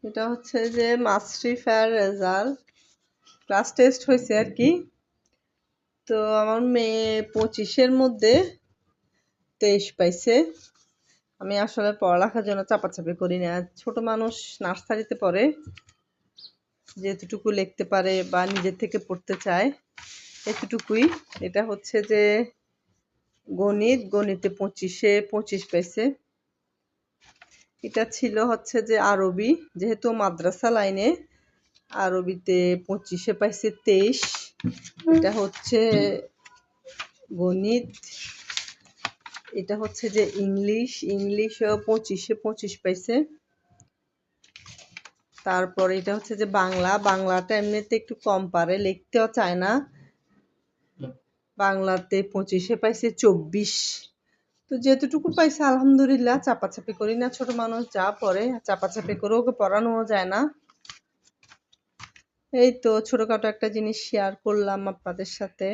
এটা হচ্ছে যে মাসরিফার রেজাল্ট, ক্লাস টেস্ট হয়েছে আর কি। তো আমার মেয়ে 25-এর মধ্যে 23 পাইছে। আমি আসলে পড়ালেখার জন্য চাপাচাপি করি না। ছোট মানুষ নার্সারিতে পড়ে, যেতটুকু লিখতে পারে বা নিজের থেকে পড়তে চায় এতটুকুই। এটা হচ্ছে যে গণিতে 25-এ 25 পাইছে। এটা ছিল হচ্ছে যে আরবি, যেহেতু মাদ্রাসা লাইনে, আরবিতে 25-এ পাইছে 23। এটা হচ্ছে গণিত। এটা হচ্ছে যে ইংলিশও 25-এ 25 পাইছে। তারপর এটা হচ্ছে যে বাংলাটা এমনিতে একটু কম পারে, লিখতেও চায় না। বাংলাতে 25-এ পাইছে 24। তো যেতটুকু পাইছে আলহামদুলিল্লাহ, চাপাচাপি করি না। ছোট মানুষ যা পড়ে চাপাচাপি করে ওকে পড়ানোও যায় না। এই তো ছোটখাটো একটা জিনিস শেয়ার করলাম আপনাদের সাথে।